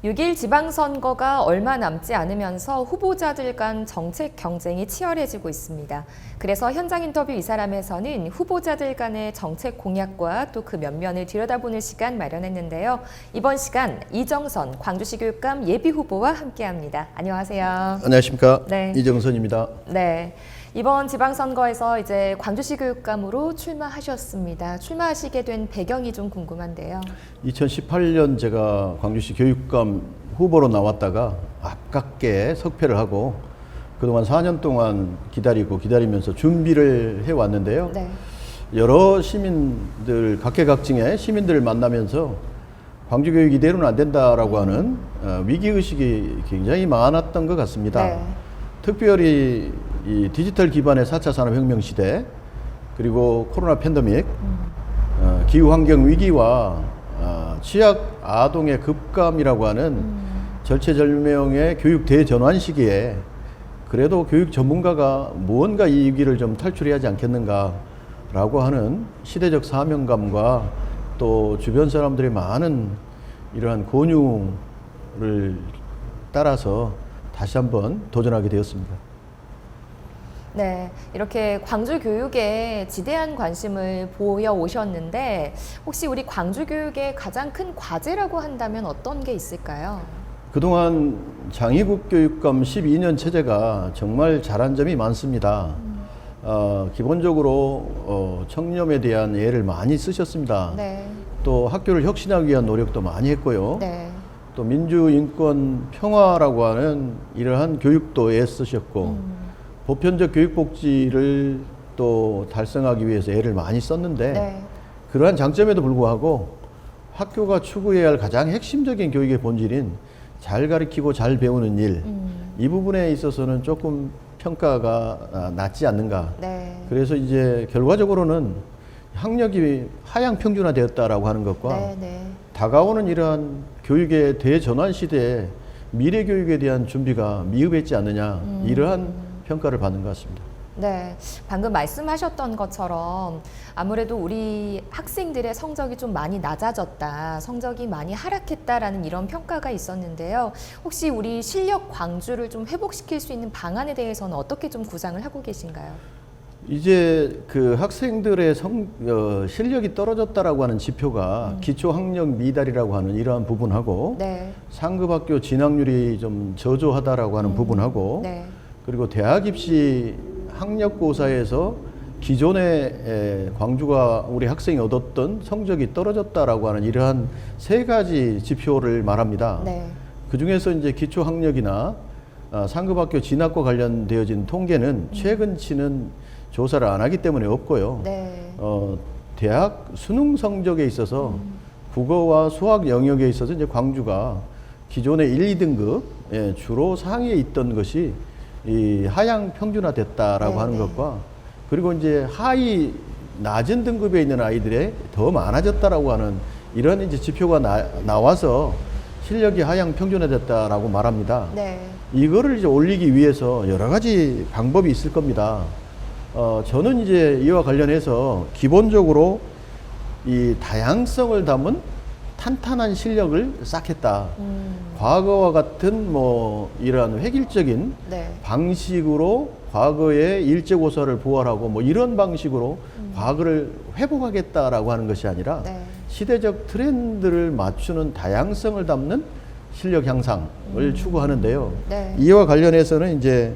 6일 지방선거가 얼마 남지 않으면서 후보자들 간 정책 경쟁이 치열해지고 있습니다. 그래서 현장 인터뷰 이 사람에서는 후보자들 간의 정책 공약과 또 그 면면을 들여다보는 시간 마련했는데요. 이번 시간 이정선 광주시 교육감 예비후보와 함께합니다. 안녕하세요. 안녕하십니까. 네. 이정선입니다. 네. 이번 지방선거에서 이제 광주시 교육감으로 출마하셨습니다. 출마하시게 된 배경이 좀 궁금한데요. 2018년 제가 광주시 교육감 후보로 나왔다가 아깝게 석패를 하고 그동안 4년 동안 기다리면서 준비를 해왔는데요. 네. 여러 시민들, 각계각층의 시민들을 만나면서 광주교육이 이대로는 안 된다라고 하는 위기의식이 굉장히 많았던 것 같습니다. 네. 특별히 이 디지털 기반의 4차 산업혁명 시대, 그리고 코로나 팬데믹, 기후환경 위기와 취약 아동의 급감이라고 하는 절체절명의 교육 대전환 시기에 그래도 교육 전문가가 무언가 이 위기를 좀 탈출해야 하지 않겠는가라고 하는 시대적 사명감과 또 주변 사람들의 많은 이러한 권유를 따라서 다시 한번 도전하게 되었습니다. 네, 이렇게 광주 교육에 지대한 관심을 보여 오셨는데 혹시 우리 광주 교육의 가장 큰 과제라고 한다면 어떤 게 있을까요? 그동안 장의국 교육감 12년 체제가 정말 잘한 점이 많습니다. 기본적으로 청렴에 대한 애를 많이 쓰셨습니다. 네. 또 학교를 혁신하기 위한 노력도 많이 했고요. 네. 또 민주, 인권, 평화라고 하는 이러한 교육도 애쓰셨고 보편적 교육복지를 또 달성하기 위해서 애를 많이 썼는데 네. 그러한 장점에도 불구하고 학교가 추구해야 할 가장 핵심적인 교육의 본질인 잘 가르치고 잘 배우는 일, 이 부분에 있어서는 조금 평가가 낮지 않는가. 네. 그래서 이제 결과적으로는 학력이 하향 평준화되었다라고 하는 것과 네. 네. 다가오는 이러한 교육의 대전환 시대에 미래 교육에 대한 준비가 미흡했지 않느냐, 이러한 평가를 받는 것 같습니다. 네, 방금 말씀하셨던 것처럼 아무래도 우리 학생들의 성적이 좀 많이 낮아졌다, 성적이 많이 하락했다라는 이런 평가가 있었는데요. 혹시 우리 실력 광주를 좀 회복시킬 수 있는 방안에 대해서는 어떻게 좀 구상을 하고 계신가요? 이제 그 학생들의 실력이 떨어졌다라고 하는 지표가 기초학력 미달이라고 하는 이러한 부분하고 네. 상급학교 상급학교 진학률이 좀 저조하다라고 하는 부분하고 네. 그리고 대학 입시 학력고사에서 기존에 광주가 우리 학생이 얻었던 성적이 떨어졌다라고 하는 이러한 세 가지 지표를 말합니다. 네. 그 중에서 이제 기초학력이나 상급학교 진학과 관련되어진 통계는 최근치는 조사를 안 하기 때문에 없고요. 네. 대학 수능 성적에 있어서 국어와 수학 영역에 있어서 이제 광주가 기존의 1, 2등급 주로 상위에 있던 것이 이 하향 평준화됐다라고 네, 하는 네. 것과 그리고 이제 하위 낮은 등급에 있는 아이들의 더 많아졌다라고 하는 이런 이제 지표가 나와서 실력이 하향 평준화됐다라고 말합니다. 네. 이거를 이제 올리기 위해서 여러 가지 방법이 있을 겁니다. 저는 이제 이와 관련해서 기본적으로 이 다양성을 담은 탄탄한 실력을 쌓겠다. 과거와 같은 뭐 이러한 획일적인 네. 방식으로 과거의 일제고사를 부활하고 뭐 이런 방식으로 과거를 회복하겠다라고 하는 것이 아니라 네. 시대적 트렌드를 맞추는 다양성을 담는 실력 향상을 추구하는데요. 네. 이와 관련해서는 이제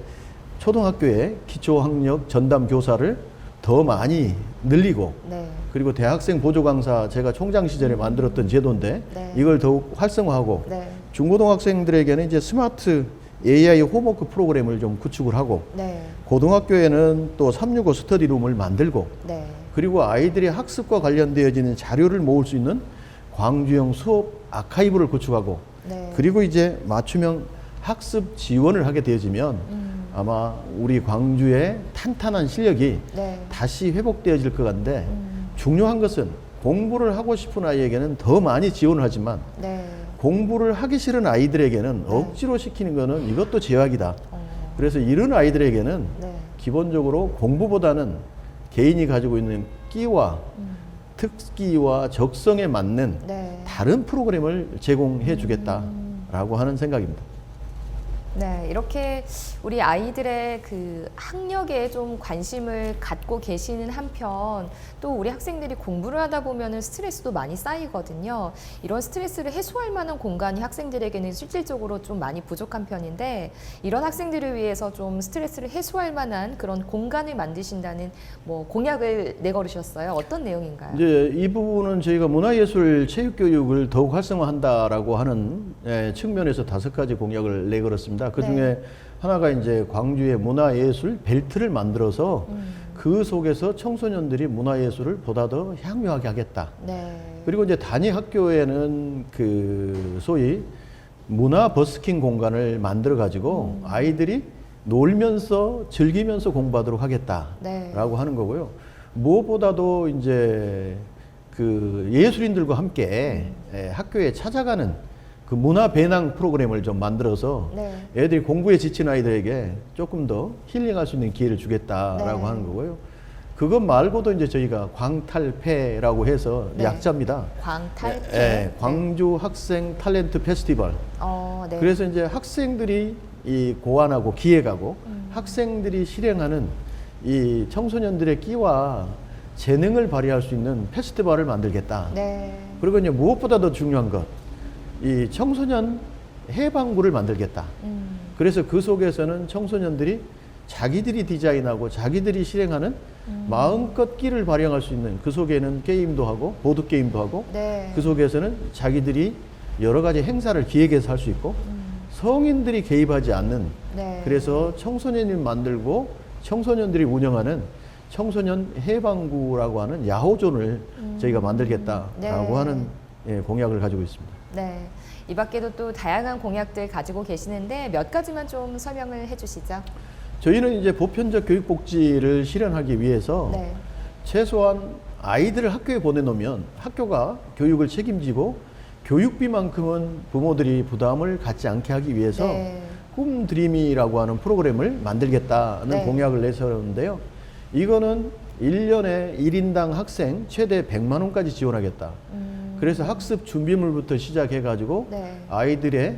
초등학교에 기초학력 전담 교사를 더 많이 늘리고 네. 그리고 대학생 보조 강사 제가 총장 시절에 만들었던 제도인데 네. 이걸 더욱 활성화하고 네. 중고등학생들에게는 이제 스마트 AI 홈워크 프로그램을 좀 구축을 하고 네. 고등학교에는 또 365 스터디룸을 만들고 네. 그리고 아이들의 학습과 관련되어지는 자료를 모을 수 있는 광주형 수업 아카이브를 구축하고 네. 그리고 이제 맞춤형 학습 지원을 하게 되어지면 아마 우리 광주의 탄탄한 실력이 네. 다시 회복되어질 것 같은데 중요한 것은 공부를 하고 싶은 아이에게는 더 많이 지원을 하지만 네. 공부를 하기 싫은 아이들에게는 네. 억지로 시키는 것은 이것도 제약이다. 그래서 이런 아이들에게는 네. 기본적으로 공부보다는 개인이 가지고 있는 끼와 특기와 적성에 맞는 네. 다른 프로그램을 제공해 주겠다. 있다라고 하는 생각입니다. 네, 이렇게 우리 아이들의 그 학력에 좀 관심을 갖고 계시는 한편 또 우리 학생들이 공부를 하다 보면은 스트레스도 많이 쌓이거든요. 이런 스트레스를 해소할 만한 공간이 학생들에게는 실질적으로 좀 많이 부족한 편인데 이런 학생들을 위해서 좀 스트레스를 해소할 만한 그런 공간을 만드신다는 뭐 공약을 내걸으셨어요. 어떤 내용인가요? 이제 이 부분은 저희가 문화예술 체육교육을 더욱 활성화한다라고 하는 측면에서 5가지 공약을 내걸었습니다. 그 중에 네. 하나가 이제 광주의 문화예술 벨트를 만들어서 그 속에서 청소년들이 문화예술을 보다 더 향유하게 하겠다. 네. 그리고 이제 단위 학교에는 그 소위 문화 버스킹 공간을 만들어 가지고 아이들이 놀면서 즐기면서 공부하도록 하겠다라고 네. 하는 거고요. 무엇보다도 이제 그 예술인들과 함께 학교에 찾아가는 그 문화 배낭 프로그램을 좀 만들어서 네. 애들이 공부에 지친 아이들에게 조금 더 힐링할 수 있는 기회를 주겠다라고 네. 하는 거고요. 그것 말고도 이제 저희가 광탈패라고 해서 네. 약자입니다. 광탈패. 광주 학생 탤런트 페스티벌. 네. 그래서 이제 학생들이 이 고안하고 기획하고 학생들이 실행하는 이 청소년들의 끼와 재능을 발휘할 수 있는 페스티벌을 만들겠다. 네. 그리고 이제 무엇보다 더 중요한 것, 이 청소년 해방구를 만들겠다. 그래서 그 속에서는 청소년들이 자기들이 디자인하고 자기들이 실행하는 마음껏 끼를 발휘할 수 있는 그 속에는 게임도 하고 보드 게임도 하고 네. 그 속에서는 자기들이 여러 가지 행사를 기획해서 할 수 있고 성인들이 개입하지 않는 네. 그래서 청소년이 만들고 청소년들이 운영하는 청소년 해방구라고 하는 야호존을 저희가 만들겠다라고 네. 하는 공약을 가지고 있습니다. 네. 이 밖에도 또 다양한 공약들 가지고 계시는데 몇 가지만 좀 설명을 해주시죠. 저희는 이제 보편적 교육복지를 실현하기 위해서 네. 최소한 아이들을 학교에 보내놓으면 학교가 교육을 책임지고 교육비만큼은 부모들이 부담을 갖지 않게 하기 위해서 네. 꿈드림이라고 하는 프로그램을 만들겠다는 네. 공약을 내세웠는데요. 이거는 1년에 1인당 학생 최대 100만 원까지 지원하겠다. 그래서 학습 준비물부터 시작해가지고 네. 아이들의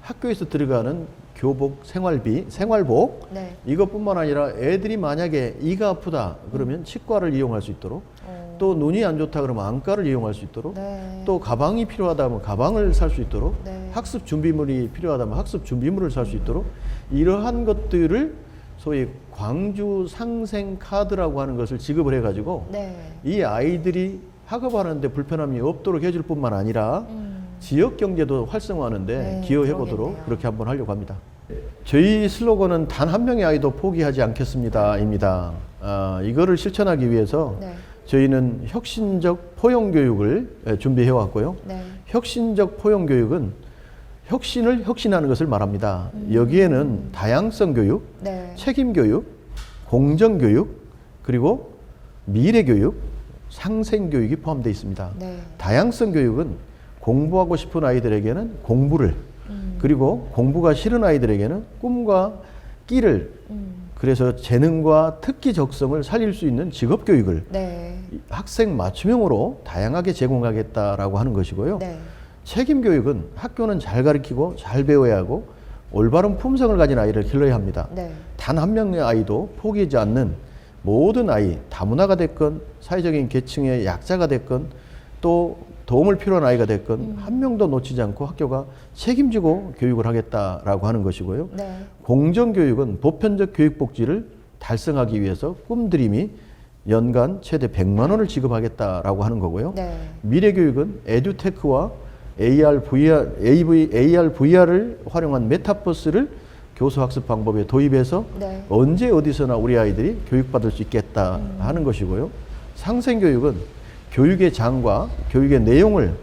학교에서 들어가는 교복, 생활복 네. 이것뿐만 아니라 애들이 만약에 이가 아프다 그러면 치과를 이용할 수 있도록 또 눈이 안 좋다 그러면 안과를 이용할 수 있도록 네. 또 가방이 필요하다면 가방을 살 수 있도록 네. 학습 준비물이 필요하다면 학습 준비물을 살 수 있도록 이러한 것들을 소위 광주 상생 카드라고 하는 것을 지급을 해가지고 네. 이 아이들이 학업하는데 불편함이 없도록 해줄 뿐만 아니라 지역 경제도 활성화하는데 네, 기여해 보도록 그러겠네요. 그렇게 한번 하려고 합니다. 저희 슬로건은 단 한 명의 아이도 포기하지 않겠습니다입니다. 이거를 실천하기 위해서 네. 저희는 혁신적 포용 교육을 준비해 왔고요. 네. 혁신적 포용 교육은 혁신을 혁신하는 것을 말합니다. 여기에는 다양성 교육, 네. 책임 교육, 공정 교육, 그리고 미래 교육, 상생 교육이 포함되어 있습니다. 네. 다양성 교육은 공부하고 싶은 아이들에게는 공부를 그리고 공부가 싫은 아이들에게는 꿈과 끼를 그래서 재능과 특기 적성을 살릴 수 있는 직업 교육을 네. 학생 맞춤형으로 다양하게 제공하겠다라고 하는 것이고요. 네. 책임 교육은 학교는 잘 가르치고 잘 배워야 하고 올바른 품성을 가진 아이를 길러야 합니다. 네. 단 한 명의 아이도 포기하지 않는 모든 아이, 다문화가 됐건 사회적인 계층의 약자가 됐건 또 도움을 필요한 아이가 됐건 한 명도 놓치지 않고 학교가 책임지고 교육을 하겠다라고 하는 것이고요. 네. 공정교육은 보편적 교육복지를 달성하기 위해서 꿈드림이 연간 최대 100만 원을 지급하겠다라고 하는 거고요. 네. 미래교육은 에듀테크와 AR, VR을 활용한 메타버스를 교수학습 방법에 도입해서 네. 언제 어디서나 우리 아이들이 교육받을 수 있겠다 하는 것이고요. 상생교육은 교육의 장과 교육의 내용을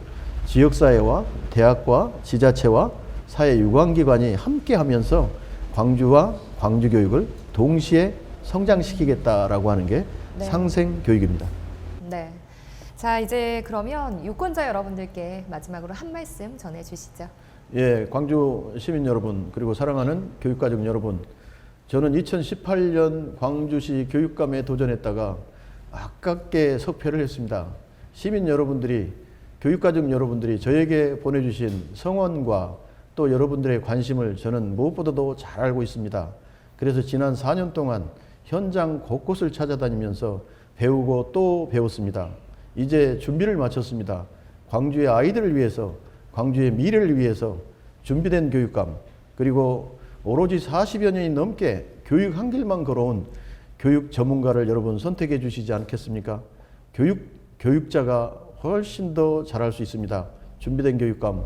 지역사회와 대학과 지자체와 사회 유관기관이 함께 하면서 광주와 광주교육을 동시에 성장시키겠다라고 하는 게 네. 상생교육입니다. 네. 자, 이제 그러면 유권자 여러분들께 마지막으로 한 말씀 전해주시죠. 예, 광주 시민 여러분 그리고 사랑하는 교육가족 여러분, 저는 2018년 광주시 교육감에 도전했다가 아깝게 석패를 했습니다. 시민 여러분들이 교육가족 여러분들이 저에게 보내주신 성원과 또 여러분들의 관심을 저는 무엇보다도 잘 알고 있습니다. 그래서 지난 4년 동안 현장 곳곳을 찾아다니면서 배우고 또 배웠습니다. 이제 준비를 마쳤습니다. 광주의 아이들을 위해서, 광주의 미래를 위해서 준비된 교육감, 그리고 오로지 40여 년이 넘게 교육 한 길만 걸어온 교육 전문가를 여러분 선택해 주시지 않겠습니까? 교육자가 훨씬 더 잘할 수 있습니다. 준비된 교육감,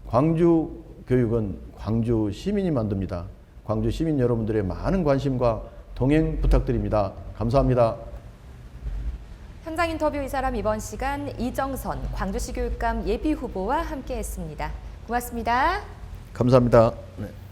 광주 교육은 광주 시민이 만듭니다. 광주 시민 여러분들의 많은 관심과 동행 부탁드립니다. 감사합니다. 현장 인터뷰 이 사람 이번 시간 이정선 광주시 교육감 예비 후보와 함께했습니다. 고맙습니다. 감사합니다. 네.